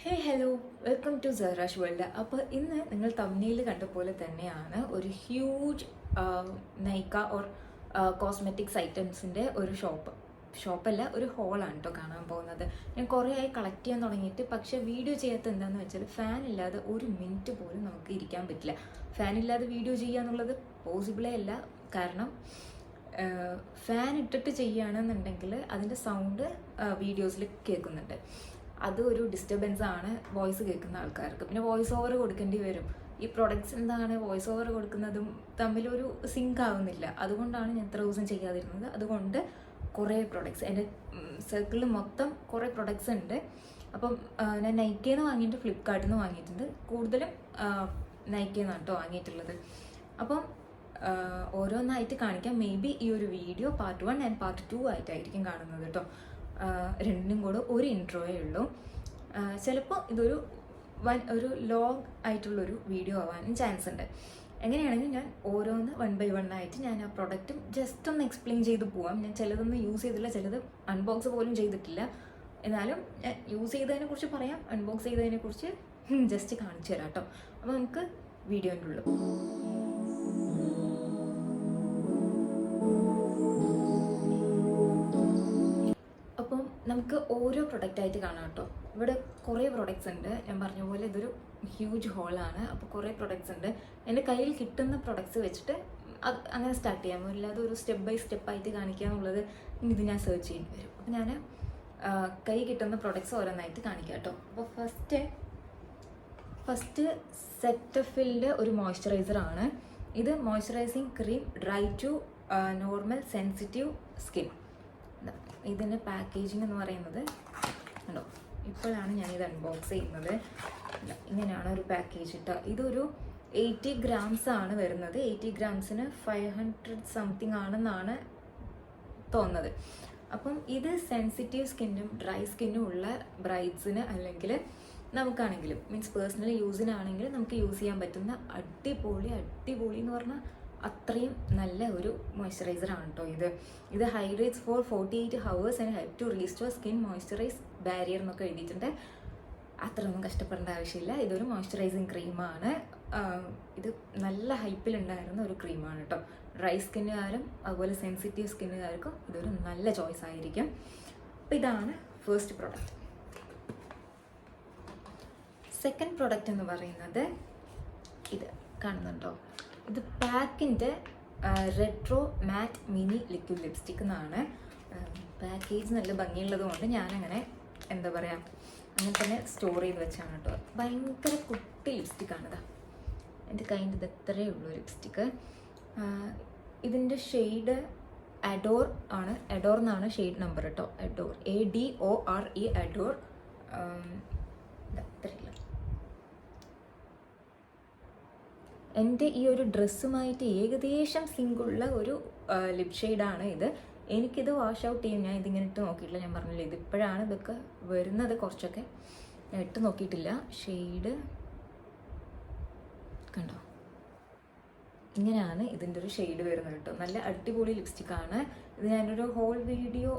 Hey hello, welcome to സറാഷ് world. അപ്പോൾ ഇന്ന് നിങ്ങൾ തമ്മിൽ കണ്ട പോലെ തന്നെയാണ് ഒരു ഹ്യൂജ് നൈക്ക ഓർ കോസ്മെറ്റിക്സ് ഐറ്റംസിൻ്റെ ഒരു ഷോപ്പല്ല, ഒരു ഹോളാണ് കേട്ടോ കാണാൻ പോകുന്നത്. ഞാൻ കുറേ ആയി കളക്ട് ചെയ്യാൻ തുടങ്ങിയിട്ട്, പക്ഷേ വീഡിയോ ചെയ്യാത്ത എന്താണെന്ന് വെച്ചാൽ ഫാൻ ഇല്ലാതെ ഒരു മിനിറ്റ് പോലും നമുക്ക് ഇരിക്കാൻ പറ്റില്ല. ഫാൻ ഇല്ലാതെ വീഡിയോ ചെയ്യുക എന്നുള്ളത് പോസിബിളേ അല്ല. കാരണം ഫാൻ ഇട്ടിട്ട് ചെയ്യുകയാണെന്നുണ്ടെങ്കിൽ അതിൻ്റെ സൗണ്ട് വീഡിയോസിൽ കേൾക്കുന്നുണ്ട്. അത് ഒരു ഡിസ്റ്റർബൻസ് ആണ് വോയിസ് കേൾക്കുന്ന ആൾക്കാർക്ക്. പിന്നെ വോയിസ് ഓവർ കൊടുക്കേണ്ടി വരും. ഈ പ്രൊഡക്ട്സ് എന്താണ് വോയിസ് ഓവർ കൊടുക്കുന്നതും തമ്മിലൊരു സിങ്ക് ആവുന്നില്ല. അതുകൊണ്ടാണ് ഞാൻ ഇത്ര ദിവസം ചെയ്യാതിരുന്നത്. അതുകൊണ്ട് കുറേ പ്രൊഡക്ട്സ് എൻ്റെ സർക്കിളിൽ മൊത്തം കുറേ പ്രൊഡക്ട്സ് ഉണ്ട്. അപ്പം ഞാൻ നൈക്കയിൽ നിന്ന് വാങ്ങിയിട്ട് ഫ്ലിപ്കാർട്ടിൽ നിന്ന് വാങ്ങിയിട്ടുണ്ട്. കൂടുതലും നൈക്കയിൽ നിന്നാണ് കേട്ടോ വാങ്ങിയിട്ടുള്ളത്. അപ്പം ഓരോന്നായിട്ട് കാണിക്കാം. മേ ബി ഈ ഒരു വീഡിയോ പാർട്ട് 1 ആൻഡ് പാർട്ട് 2 ആയിട്ടായിരിക്കും കാണുന്നത് കേട്ടോ. രണ്ടിനും കൂടെ ഒരു ഇൻട്രോയേ ഉള്ളൂ. ചിലപ്പോൾ ഇതൊരു ലോങ് ആയിട്ടുള്ളൊരു വീഡിയോ ആവാനും ചാൻസ് ഉണ്ട്. എങ്ങനെയാണെങ്കിൽ ഞാൻ ഓരോന്ന് 1 by 1 ആയിട്ട് ഞാൻ ആ പ്രൊഡക്റ്റും ജസ്റ്റ് ഒന്ന് എക്സ്പ്ലെയിൻ ചെയ്ത് പോവാം. ഞാൻ ചിലതൊന്നും യൂസ് ചെയ്തില്ല, ചിലത് അൺബോക്സ് പോലും ചെയ്തിട്ടില്ല. എന്നാലും ഞാൻ യൂസ് ചെയ്തതിനെ കുറിച്ച് പറയാം, അൺബോക്സ് ചെയ്തതിനെ കുറിച്ച് ജസ്റ്റ് കാണിച്ചു തരാം കേട്ടോ. അപ്പോൾ നമുക്ക് വീഡിയോൻ്റെ ഉള്ളൂ. അപ്പം നമുക്ക് ഓരോ പ്രൊഡക്റ്റായിട്ട് കാണാം കേട്ടോ. ഇവിടെ കുറേ പ്രൊഡക്ട്സ് ഉണ്ട്. ഞാൻ പറഞ്ഞ പോലെ ഇതൊരു ഹ്യൂജ് ഹോളാണ്. അപ്പോൾ കുറേ പ്രൊഡക്ട്സ് ഉണ്ട്. എൻ്റെ കയ്യിൽ കിട്ടുന്ന പ്രൊഡക്ട്സ് വെച്ചിട്ട് അത് അങ്ങനെ സ്റ്റാർട്ട് ചെയ്യാൻ അല്ലാതെ ഒരു സ്റ്റെപ്പ് ബൈ സ്റ്റെപ്പ് ആയിട്ട് കാണിക്കുക എന്നുള്ളത് ഇത് ഞാൻ സെർച്ച് ചെയ്യേണ്ടി വരും. അപ്പോൾ ഞാൻ കൈ കിട്ടുന്ന പ്രൊഡക്ട്സ് ഓരോന്നായിട്ട് കാണിക്കാം കേട്ടോ. അപ്പോൾ ഫസ്റ്റ് സെറ്റഫിലിൻ്റെ ഒരു മോയ്സ്ചറൈസറാണ് ഇത്. Moisturising cream dry to normal sensitive skin. ഇതിൻ്റെ പാക്കേജിങ് എന്ന് പറയുന്നത് ഉണ്ടോ, ഇപ്പോഴാണ് ഞാനിത് അൺബോക്സ് ചെയ്യുന്നത്. ഇങ്ങനെയാണ് ഒരു പാക്കേജ് ഇട്ട. ഇതൊരു 80 grams ആണ് വരുന്നത്. 80 grams-ന് 500 സംതിങ് ആണെന്നാണ് തോന്നുന്നത്. അപ്പം ഇത് സെൻസിറ്റീവ് സ്കിന്നും ഡ്രൈ സ്കിന്നും ഉള്ള ബ്രൈഡ്സിന് അല്ലെങ്കിൽ നമുക്കാണെങ്കിലും മീൻസ് പേഴ്സണൽ യൂസിനാണെങ്കിൽ നമുക്ക് യൂസ് ചെയ്യാൻ പറ്റുന്ന അടിപൊളി എന്ന് പറഞ്ഞാൽ അത്രയും നല്ല ഒരു മോയ്സ്ചറൈസറാണ് കേട്ടോ ഇത് hydrates for 48 hours and help to restore skin moisturise barrier എന്നൊക്കെ എഴുതിയിട്ടുണ്ട്. അത്രയൊന്നും കഷ്ടപ്പെടേണ്ട ആവശ്യമില്ല. ഇതൊരു മോയ്സ്ചറൈസിങ് ക്രീമാണ്. ഇത് നല്ല ഹൈപ്പിലുണ്ടായിരുന്ന ഒരു ക്രീമാണ് കേട്ടോ. ഡ്രൈ സ്കിന്നുകാരും അതുപോലെ സെൻസിറ്റീവ് സ്കിന്നുകാർക്കും ഇതൊരു നല്ല ചോയ്സ് ആയിരിക്കും. അപ്പോൾ ഇതാണ് ഫസ്റ്റ് പ്രൊഡക്റ്റ്. സെക്കൻഡ് പ്രൊഡക്റ്റ് എന്ന് പറയുന്നത് ഇത് കാണുന്നുണ്ടോ, ഇത് പാക്കിൻ്റെ റെട്രോ മാറ്റ് മിനി ലിക്വിഡ് ലിപ്സ്റ്റിക് എന്നാണ്. പാക്കേജ് നല്ല ഭംഗിയുള്ളത് കൊണ്ട് ഞാനങ്ങനെ എന്താ പറയുക അങ്ങനെ തന്നെ സ്റ്റോർ ചെയ്ത് വെച്ചാണ് കേട്ടോ. ഭയങ്കര കുട്ടി ലിപ്സ്റ്റിക്കാണിതാ. എൻ്റെ കയ്യിൽ ഇത് എത്രയേ ഉള്ളൂ ലിപ്സ്റ്റിക്ക്. ഇതിൻ്റെ ഷെയ്ഡ് അഡോർ ആണ്. അഡോർ എന്നാണ് ഷെയ്ഡ് നമ്പർ കേട്ടോ. Adore ADORE adore. ഇത്രയില്ല. എൻ്റെ ഈ ഒരു ഡ്രസ്സുമായിട്ട് ഏകദേശം സിങ്കുള്ള ഒരു ലിപ് ഷെയ്ഡാണ് ഇത്. എനിക്കിത് വാഷ് ഔട്ട് ചെയ്യും. ഞാൻ ഇതിങ്ങനെ ഇട്ട് നോക്കിയിട്ടില്ല. ഞാൻ പറഞ്ഞില്ല, ഇതിപ്പോഴാണ് ഇതൊക്കെ വരുന്നത്. കുറച്ചൊക്കെ ഞാൻ ഇട്ട് നോക്കിയിട്ടില്ല. ഷെയ്ഡ് കണ്ടോ, ഇങ്ങനെയാണ് ഇതിൻ്റെ ഒരു ഷെയ്ഡ് വരുന്നത് കേട്ടോ. നല്ല അടിപൊളി ലിപ്സ്റ്റിക്കാണ് ഇത്. ഞാനൊരു ഹോൾ വീഡിയോ,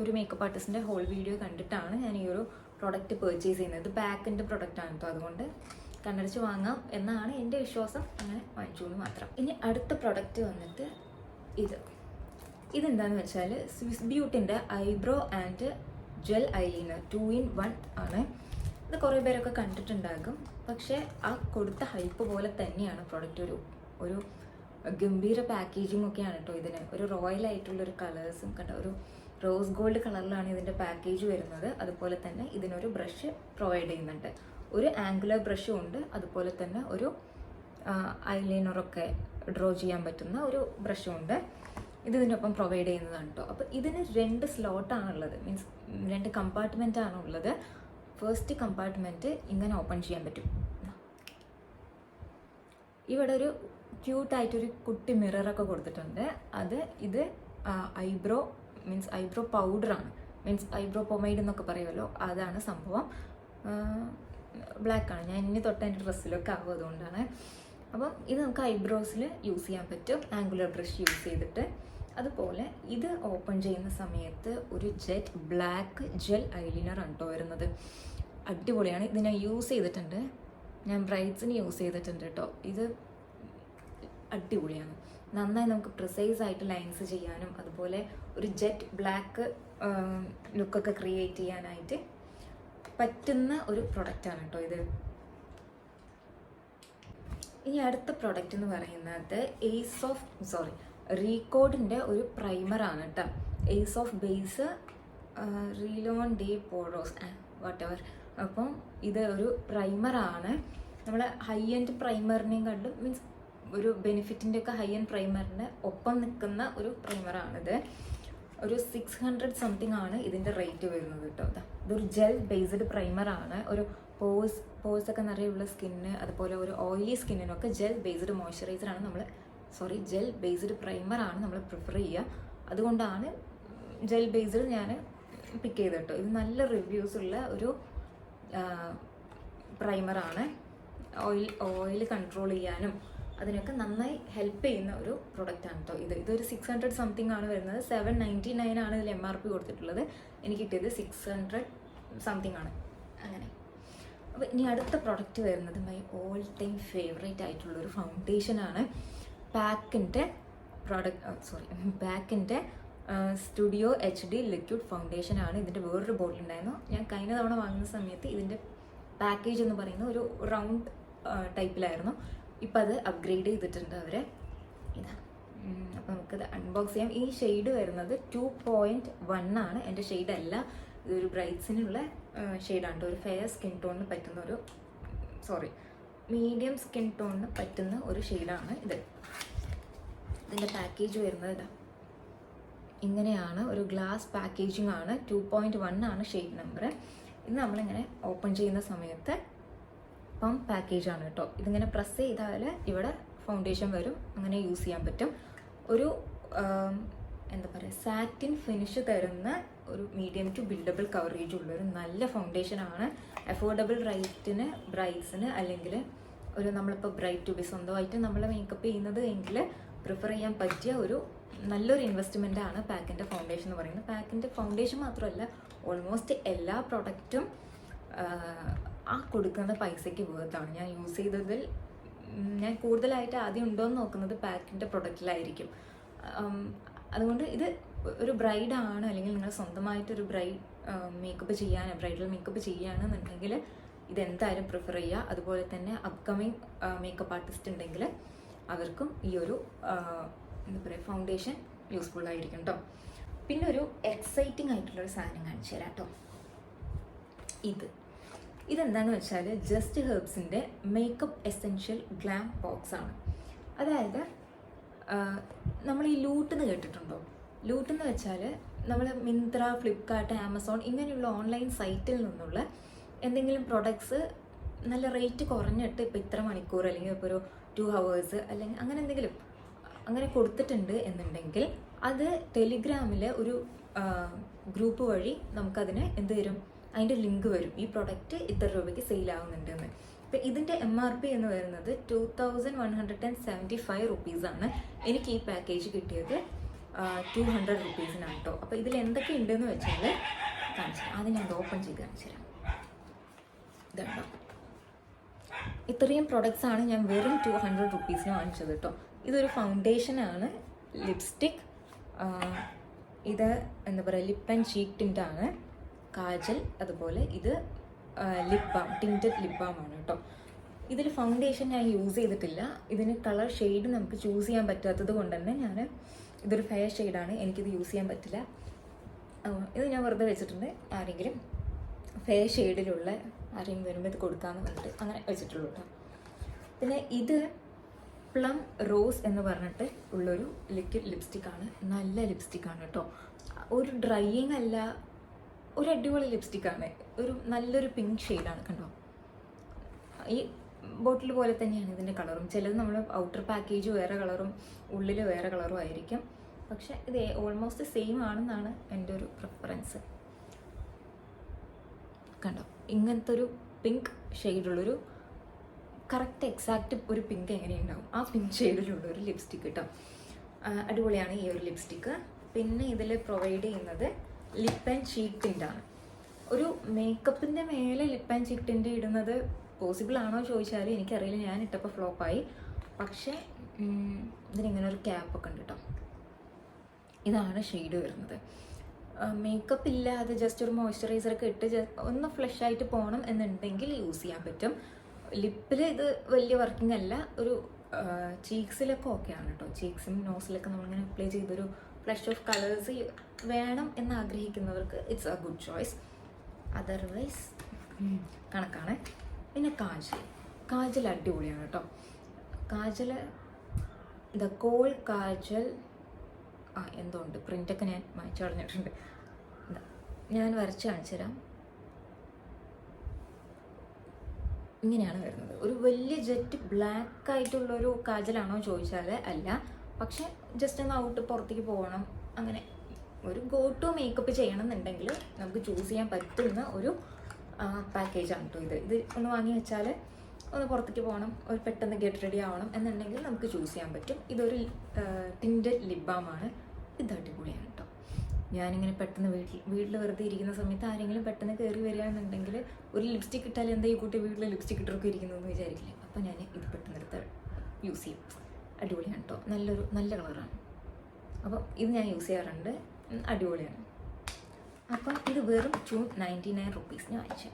ഒരു മേക്കപ്പ് ആർട്ടിസ്റ്റിൻ്റെ ഹോൾ വീഡിയോ കണ്ടിട്ടാണ് ഞാൻ ഈ ഒരു പ്രൊഡക്റ്റ് പർച്ചേസ് ചെയ്യുന്നത്. ഇത് ബാക്കിൻ്റെ പ്രൊഡക്റ്റാണ് കേട്ടോ. അതുകൊണ്ട് കണ്ണടച്ച് വാങ്ങാം എന്നാണ് എൻ്റെ വിശ്വാസം. അങ്ങനെ വാങ്ങിച്ചു എന്ന് മാത്രം. ഇനി അടുത്ത പ്രൊഡക്റ്റ് വന്നിട്ട് ഇതെന്താണെന്ന് വെച്ചാൽ സ്വിസ് ബ്യൂട്ടിൻ്റെ eyebrow and gel eyeliner 2 in 1 ആണ്. ഇത് കുറേ പേരൊക്കെ കണ്ടിട്ടുണ്ടാകും. പക്ഷേ ആ കൊടുത്ത ഹൈപ്പ് പോലെ തന്നെയാണ് പ്രൊഡക്റ്റ്. ഒരു ഗംഭീര പാക്കേജിങ് ഒക്കെയാണ് കേട്ടോ ഇതിന്. ഒരു റോയൽ ആയിട്ടുള്ളൊരു കളേഴ്സും കണ്ട, ഒരു റോസ് ഗോൾഡ് കളറിലാണ് ഇതിൻ്റെ പാക്കേജ് വരുന്നത്. അതുപോലെ തന്നെ ഇതിനൊരു ബ്രഷ് പ്രൊവൈഡ് ചെയ്യുന്നുണ്ട്. ഒരു ആംഗുലർ ബ്രഷും ഉണ്ട്. അതുപോലെ തന്നെ ഒരു ഐലൈനറൊക്കെ ഡ്രോ ചെയ്യാൻ പറ്റുന്ന ഒരു ബ്രഷും ഉണ്ട്. ഇതിനൊപ്പം പ്രൊവൈഡ് ചെയ്യുന്നതാണ് കേട്ടോ. അപ്പോൾ ഇതിന് 2 സ്ലോട്ടാണുള്ളത്. മീൻസ് 2 കമ്പാർട്ട്മെൻ്റ് ആണുള്ളത്. ഫസ്റ്റ് കമ്പാർട്ട്മെൻറ്റ് ഇങ്ങനെ ഓപ്പൺ ചെയ്യാൻ പറ്റും. ഇവിടെ ഒരു ക്യൂട്ടായിട്ടൊരു കുട്ടി മിററൊക്കെ കൊടുത്തിട്ടുണ്ട്. ഇത് ഐബ്രോ മീൻസ് ഐബ്രോ പൗഡറാണ്. മീൻസ് ഐബ്രോ പൊമൈഡ് എന്നൊക്കെ പറയുമല്ലോ, അതാണ് സംഭവം. ബ്ലാക്കാണ്. ഞാൻ ഇനി തൊട്ട് എൻ്റെ ഡ്രസ്സിലൊക്കെ ആവും, അതുകൊണ്ടാണ്. അപ്പം ഇത് നമുക്ക് ഐബ്രോസിൽ യൂസ് ചെയ്യാൻ പറ്റും, ആംഗുലർ ബ്രഷ് യൂസ് ചെയ്തിട്ട്. അതുപോലെ ഇത് ഓപ്പൺ ചെയ്യുന്ന സമയത്ത് ഒരു ജെറ്റ് ബ്ലാക്ക് ജെൽ ഐലൈനർ ആണ് കേട്ടോ വരുന്നത്. അടിപൊളിയാണ്. ഇത് ഞാൻ യൂസ് ചെയ്തിട്ടുണ്ട്, ഞാൻ ബ്രൈറ്റ്സിന് യൂസ് ചെയ്തിട്ടുണ്ട് കേട്ടോ. ഇത് അടിപൊളിയാണ്. നന്നായി നമുക്ക് പ്രിസൈസ് ആയിട്ട് ലൈൻസ് ചെയ്യാനും അതുപോലെ ഒരു ജെറ്റ് ബ്ലാക്ക് ലുക്കൊക്കെ ക്രിയേറ്റ് ചെയ്യാനായിട്ട് പറ്റുന്ന ഒരു പ്രൊഡക്റ്റാണ് കേട്ടോ ഇത്. ഇനി അടുത്ത പ്രൊഡക്റ്റ് എന്ന് പറയുന്നത് റീകോഡിൻ്റെ ഒരു പ്രൈമറാണ് കേട്ടോ. ഏസ് ഓഫ് ബേസ് റീലോൺ ഡേ പോറോസ് വാട്ട് എവർ. അപ്പം ഇത് ഒരു പ്രൈമറാണ്. നമ്മൾ ഹൈ എൻഡ് പ്രൈമറിനെയും കണ്ടും മീൻസ് ഒരു ബെനിഫിറ്റിൻ്റെ ഒക്കെ ഹൈ എൻഡ് പ്രൈമറിന് ഒപ്പം നിൽക്കുന്ന ഒരു പ്രൈമറാണിത്. ഒരു 600 സംതിങ് ആണ് ഇതിൻ്റെ റേറ്റ് വരുന്നത് കേട്ടോ. ഇതൊരു ജെൽ ബേസ്ഡ് പ്രൈമറാണ്. ഒരു പോഴ്സൊക്കെ നിറയുള്ള സ്കിന്ന് അതുപോലെ ഒരു ഓയിലി സ്കിന്നിനൊക്കെ ജെൽ ബേസ്ഡ് മോയ്സ്ചറൈസറാണ് ജെൽ ബേസ്ഡ് പ്രൈമറാണ് നമ്മൾ പ്രിഫർ ചെയ്യുക. അതുകൊണ്ടാണ് ജെൽ ബേസ്ഡ് ഞാൻ പിക്ക് ചെയ്ത് കേട്ടോ. ഇത് നല്ല റിവ്യൂസ് ഉള്ള ഒരു പ്രൈമറാണ്. ഓയിൽ കൺട്രോൾ ചെയ്യാനും അതിനൊക്കെ നന്നായി ഹെൽപ്പ് ചെയ്യുന്ന ഒരു പ്രൊഡക്റ്റാണ് കേട്ടോ ഇതൊരു 600 സംതിങ് ആണ് വരുന്നത്. 799 ആണ് ഇതിൽ MRP കൊടുത്തിട്ടുള്ളത്. എനിക്ക് കിട്ടിയത് 600 സംതിങ് ആണ്. അങ്ങനെ അപ്പോൾ ഇനി അടുത്ത പ്രൊഡക്റ്റ് വരുന്നത് മൈ ഓൾ ടൈം ഫേവറേറ്റ് ആയിട്ടുള്ളൊരു ഫൗണ്ടേഷനാണ്. പാക്കിൻ്റെ സ്റ്റുഡിയോ HD ലിക്വിഡ് ഫൗണ്ടേഷനാണ്. ഇതിൻ്റെ വേറൊരു ബോട്ടിൽ ഉണ്ടായിരുന്നു. ഞാൻ കഴിഞ്ഞ തവണ വാങ്ങുന്ന സമയത്ത് ഇതിൻ്റെ പാക്കേജ് എന്ന് പറയുന്ന ഒരു റൗണ്ട് ടൈപ്പിലായിരുന്നു. ഇപ്പം അത് അപ്ഗ്രേഡ് ചെയ്തിട്ടുണ്ട് അവർ. ഇതാണ്. അപ്പോൾ നമുക്കത് അൺബോക്സ് ചെയ്യാം. ഈ ഷെയ്ഡ് വരുന്നത് 2.1 ആണ്. എൻ്റെ ഷെയ്ഡല്ല, ഇതൊരു ബ്രൈറ്റ്സിനുള്ള ഷെയ്ഡാണ്. ഒരു ഫെയർ സ്കിൻ ടോണിന് പറ്റുന്ന മീഡിയം സ്കിൻ ടോണിന് പറ്റുന്ന ഒരു ഷെയ്ഡാണ് ഇത്. ഇതിൻ്റെ പാക്കേജ് വരുന്നത് ഇങ്ങനെയാണ്. ഒരു ഗ്ലാസ് പാക്കേജിംഗ് ആണ്. 2.1 ആണ് ഷെയ്ഡ് നമ്പർ. ഇത് നമ്മളിങ്ങനെ ഓപ്പൺ ചെയ്യുന്ന സമയത്ത് പാക്കേജാണ് കേട്ടോ. ഇതിങ്ങനെ പ്രസ് ചെയ്താൽ ഇവിടെ ഫൗണ്ടേഷൻ വരും. അങ്ങനെ യൂസ് ചെയ്യാൻ പറ്റും. ഒരു സാറ്റിൻ ഫിനിഷ് തരുന്ന ഒരു മീഡിയം ടു ബിൽഡബിൾ കവറേജ് ഉള്ളൊരു നല്ല ഫൗണ്ടേഷനാണ്. അഫോർഡബിൾ റേറ്റിന് ബ്രൈറ്റ്സിന് അല്ലെങ്കിൽ നമ്മളിപ്പോൾ ബ്രൈറ്റ് ടു ബി സ്വന്തമായിട്ട് നമ്മൾ മേക്കപ്പ് ചെയ്യുന്നത് എങ്കിൽ പ്രിഫർ ചെയ്യാൻ പറ്റിയ ഒരു നല്ലൊരു ഇൻവെസ്റ്റ്മെൻ്റ് ആണ് പാക്കിൻ്റെ ഫൗണ്ടേഷൻ എന്ന് പറയുന്നത്. പാക്കിൻ്റെ ഫൗണ്ടേഷൻ മാത്രമല്ല, ഓൾമോസ്റ്റ് എല്ലാ പ്രൊഡക്റ്റും ആ കൊടുക്കുന്ന പൈസയ്ക്ക് വേർത്താണ്. ഞാൻ യൂസ് ചെയ്തതിൽ ഞാൻ കൂടുതലായിട്ട് ആദ്യം ഉണ്ടോ എന്ന് നോക്കുന്നത് പാക്കിൻ്റെ പ്രൊഡക്റ്റിലായിരിക്കും. അതുകൊണ്ട് ഇത് ഒരു ബ്രൈഡാണ് അല്ലെങ്കിൽ നിങ്ങൾ സ്വന്തമായിട്ടൊരു ബ്രൈഡൽ മേക്കപ്പ് ചെയ്യുകയാണെന്നുണ്ടെങ്കിൽ ഇതെന്തായാലും പ്രിഫർ ചെയ്യുക. അതുപോലെ തന്നെ അപ്കമിങ് മേക്കപ്പ് ആർട്ടിസ്റ്റ് ഉണ്ടെങ്കിൽ അവർക്കും ഈ ഒരു ഫൗണ്ടേഷൻ യൂസ്ഫുൾ ആയിരിക്കും കേട്ടോ. പിന്നെ ഒരു എക്സൈറ്റിംഗ് ആയിട്ടുള്ളൊരു സാധനം കാണിച്ചു തരാം കേട്ടോ. ഇതെന്താണെന്ന് വെച്ചാൽ ജസ്റ്റ് ഹെർബ്സിൻ്റെ മേക്കപ്പ് എസെൻഷ്യൽ ഗ്ലാം ബോക്സ് ആണ്. അതായത് നമ്മൾ ഈ ലൂട്ടെന്ന് കേട്ടിട്ടുണ്ടോ? ലൂട്ടെന്ന് വെച്ചാൽ നമ്മൾ മിന്ത്ര, ഫ്ലിപ്കാർട്ട്, ആമസോൺ ഇങ്ങനെയുള്ള ഓൺലൈൻ സൈറ്റിൽ നിന്നുള്ള എന്തെങ്കിലും പ്രൊഡക്ട്സ് നല്ല റേറ്റ് കുറഞ്ഞിട്ട് ഇപ്പോൾ ഇത്ര മണിക്കൂർ അല്ലെങ്കിൽ ഇപ്പോൾ ഒരു 2 hours അല്ലെങ്കിൽ അങ്ങനെ എന്തെങ്കിലും അങ്ങനെ കൊടുത്തിട്ടുണ്ട് എന്നുണ്ടെങ്കിൽ അത് ടെലിഗ്രാമിലെ ഒരു ഗ്രൂപ്പ് വഴി നമുക്കതിന് എന്ത് തരും, അതിൻ്റെ ലിങ്ക് വരും. ഈ പ്രൊഡക്റ്റ് ഇത്ര രൂപയ്ക്ക് സെയിലാവുന്നുണ്ടെന്ന്. ഇപ്പം ഇതിൻ്റെ MRP എന്ന് പറയുന്നത് 2175 റുപ്പീസാണ്. എനിക്ക് ഈ പാക്കേജ് കിട്ടിയത് 200 റുപ്പീസിനാണ് കേട്ടോ. അപ്പോൾ ഇതിൽ എന്തൊക്കെ ഉണ്ടെന്ന് വെച്ചാൽ കാണിച്ചു തരാം. ആദ്യം ഞാൻ ഓപ്പൺ ചെയ്ത് കാണിച്ചു തരാം. ഇതുണ്ടോ, ഇത്രയും പ്രൊഡക്ട്സാണ് ഞാൻ വെറും 200 റുപ്പീസിന് വാങ്ങിച്ചത് കേട്ടോ. ഇതൊരു ഫൗണ്ടേഷനാണ്, ലിപ്സ്റ്റിക്, ഇത് ലിപ്പ് ആൻഡ് ചീക്ക് ടിൻ്റാണ്, കാജൽ, അതുപോലെ ഇത് lip balm, tinted lip balm ആണ് കേട്ടോ. ഇതിൽ ഫൗണ്ടേഷൻ ഞാൻ യൂസ് ചെയ്തിട്ടില്ല. ഇതിന് കളർ ഷെയ്ഡ് നമുക്ക് ചൂസ് ചെയ്യാൻ പറ്റാത്തത് കൊണ്ട് തന്നെ ഇതൊരു ഫെയർ ഷെയ്ഡാണ്, എനിക്കിത് യൂസ് ചെയ്യാൻ പറ്റില്ല. ഇത് ഞാൻ വെറുതെ വെച്ചിട്ടുണ്ട്. ആരെങ്കിലും ഫെയർ ഷെയ്ഡിലുള്ള ആരെങ്കിലും വരുമ്പോൾ ഇത് കൊടുക്കാമെന്ന് പറഞ്ഞിട്ട് അങ്ങനെ വെച്ചിട്ടുള്ളൂ കേട്ടോ. പിന്നെ ഇത് പ്ലം റോസ് എന്ന് പറഞ്ഞിട്ട് ഉള്ളൊരു ലിക്വിഡ് ലിപ്സ്റ്റിക്കാണ്. നല്ല ലിപ്സ്റ്റിക്കാണ് കേട്ടോ. ഒരു ഡ്രൈയിങ് അല്ല, ഒരു അടിപൊളി ലിപ്സ്റ്റിക്കാണ്. ഒരു നല്ലൊരു പിങ്ക് ഷെയ്ഡാണ് കണ്ടോ. ഈ ബോട്ടിൽ പോലെ തന്നെയാണ് ഇതിൻ്റെ കളറും. ചിലത് നമ്മൾ ഔട്ടർ പാക്കേജ് വേറെ കളറും ഉള്ളിൽ വേറെ കളറും ആയിരിക്കും. പക്ഷെ ഇത് ഓൾമോസ്റ്റ് സെയിം ആണെന്നാണ് എൻ്റെ ഒരു പ്രിഫറൻസ്. കണ്ടോ, ഇങ്ങനത്തെ ഒരു പിങ്ക് ഷെയ്ഡുള്ളൊരു കറക്റ്റ് എക്സാക്റ്റ് ഒരു പിങ്ക് എങ്ങനെയുണ്ടാവും ആ പിങ്ക് ഷെയ്ഡിലുള്ളൊരു ലിപ്സ്റ്റിക്ക് കേട്ടോ. അടിപൊളിയാണ് ഈ ഒരു ലിപ്സ്റ്റിക്ക്. പിന്നെ ഇതിൽ പ്രൊവൈഡ് ചെയ്യുന്നത് ലിപ്പ് ആൻഡ് ചീക്ക് ടിൻ്റാണ്. ഒരു മേക്കപ്പിൻ്റെ മേലെ ലിപ്പ് ആൻഡ് ചിക് ടിൻ്റ് ഇടുന്നത് പോസിബിൾ ആണോ ചോദിച്ചാൽ എനിക്കറിയില്ല, ഞാൻ ഇട്ടപ്പോൾ ഫ്ലോപ്പായി. പക്ഷേ ഇതിനിങ്ങനെ ഒരു ക്യാപ്പൊക്കെ ഉണ്ട് കേട്ടോ. ഇതാണ് ഷെയ്ഡ് വരുന്നത്. മേക്കപ്പ് ഇല്ലാതെ ജസ്റ്റ് ഒരു മോയ്സ്ചറൈസറൊക്കെ ഇട്ട് ഒന്ന് ഫ്ലഷ് ആയിട്ട് പോകണം എന്നുണ്ടെങ്കിൽ യൂസ് ചെയ്യാൻ പറ്റും. ലിപ്പിൽ ഇത് വലിയ വർക്കിംഗ് അല്ല. ഒരു ചീക്സിലൊക്കെ ഓക്കെയാണ് കേട്ടോ. ചീക്സും നോസിലൊക്കെ നമ്മളിങ്ങനെ അപ്ലൈ ചെയ്തൊരു ഫ്ലഷ് ഓഫ് കളേഴ്സ് വേണം എന്ന് ആഗ്രഹിക്കുന്നവർക്ക് it's A good choice. Otherwise കണക്കാണ്. പിന്നെ കാജൽ അടിപൊളിയാണ് കേട്ടോ. കാജൽ ദ കോൾ കാജൽ എന്തോ ഉണ്ട്, പ്രിൻ്റൊക്കെ ഞാൻ മായ്ച്ചു കളഞ്ഞിട്ടുണ്ട്. ഞാൻ വരച്ച് കാണിച്ചു തരാം. ഇങ്ങനെയാണ് വരുന്നത്. ഒരു വലിയ ജെറ്റ് ബ്ലാക്ക് ആയിട്ടുള്ളൊരു കാജലാണോ ചോദിച്ചാൽ അല്ല. പക്ഷെ ജസ്റ്റ് ഒന്ന് ഔട്ട് പുറത്തേക്ക് പോകണം, അങ്ങനെ ഒരു ഗോ ടു മേക്കപ്പ് ചെയ്യണം എന്നുണ്ടെങ്കിൽ നമുക്ക് ചൂസ് ചെയ്യാൻ പറ്റുന്ന ഒരു പാക്കേജാണ് കേട്ടോ ഇത്. ഇത് ഒന്ന് വാങ്ങി വെച്ചാൽ ഒന്ന് പുറത്തേക്ക് പോകണം, ഒരു പെട്ടെന്ന് ഗെറ്റ് റെഡി ആവണം എന്നുണ്ടെങ്കിൽ നമുക്ക് ചൂസ് ചെയ്യാൻ പറ്റും. ഇതൊരു ടിൻറ്റഡ് ലിപ് ബാമാണ്. ഇത് അടിപൊളിയാണ് കേട്ടോ. ഞാനിങ്ങനെ പെട്ടെന്ന് വീട്ടിൽ വെറുതെ ഇരിക്കുന്ന സമയത്ത് ആരെങ്കിലും പെട്ടെന്ന് കയറി വരികയാണെന്നുണ്ടെങ്കിൽ ഒരു ലിപ്സ്റ്റിക് ഇട്ടാൽ എന്താ ഈ കുട്ടി വീട്ടിൽ ലിപ്സ്റ്റിക് ഇട്ടൊക്കെ ഇരിക്കുന്നതെന്ന് വിചാരിക്കില്ലേ. അപ്പോൾ ഞാൻ ഇത് പെട്ടെന്ന് എടുത്ത് യൂസ് ചെയ്യും. അടിപൊളിയാണ് കേട്ടോ. നല്ല കളറാണ്. അപ്പം ഇത് ഞാൻ യൂസ് ചെയ്യാറുണ്ട്. അടിപൊളിയാണ്. അപ്പം ഇത് വെറും 299 റുപ്പീസിന് വാങ്ങിച്ചു.